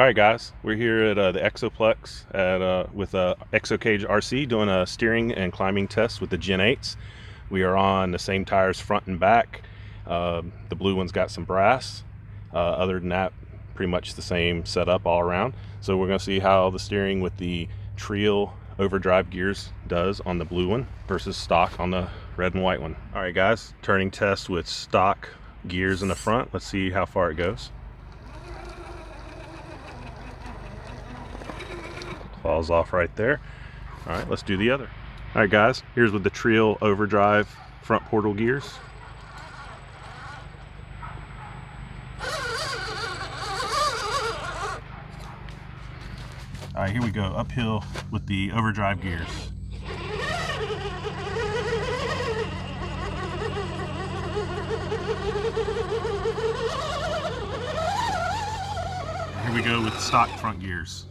Alright guys, we're here at the Exoplex with Exocage RC doing a steering and climbing test with the Gen 8s. We are on the same tires front and back. The blue one's got some brass. Other than that, pretty much the same setup all around. So we're going to see how the steering with the Treal overdrive gears does on the blue one versus stock on the red and white one. Alright guys, turning test with stock gears in the front. Let's see how far it goes. Falls off right there. All right, let's do the other. All right guys, here's with the Treal overdrive front portal gears. All right, here we go, uphill with the overdrive gears. Here we go with stock front gears.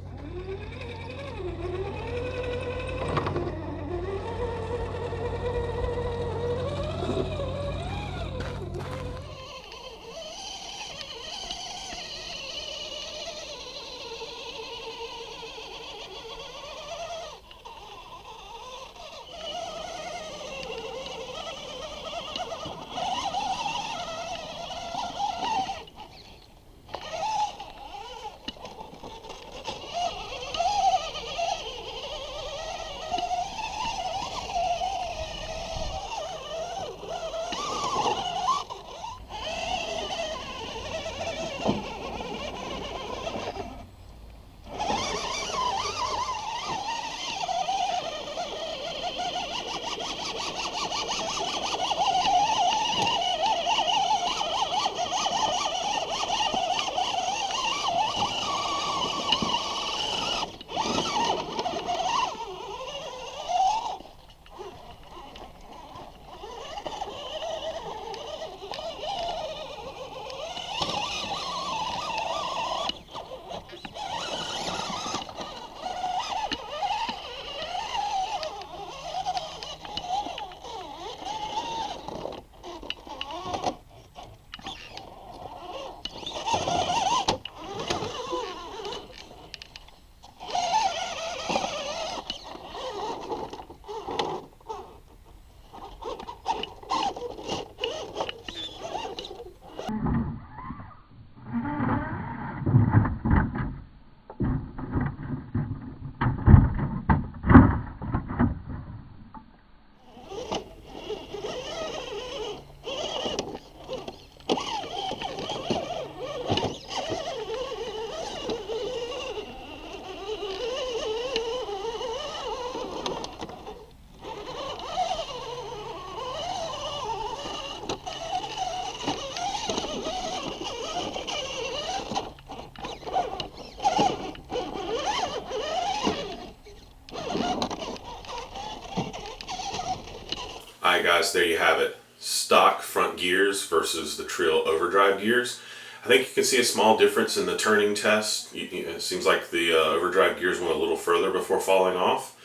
Alright guys, there you have it. Stock front gears versus the Treal overdrive gears. I think you can see a small difference in the turning test. It seems like the overdrive gears went a little further before falling off.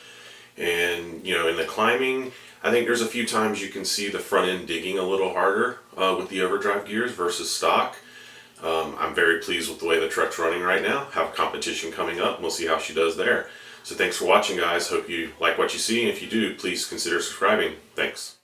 And in the climbing, I think there's a few times you can see the front end digging a little harder with the overdrive gears versus stock. I'm very pleased with the way the truck's running right now. Have competition coming up, and we'll see how she does there. So thanks for watching guys. Hope you like what you see, and if you do, please consider subscribing. Thanks.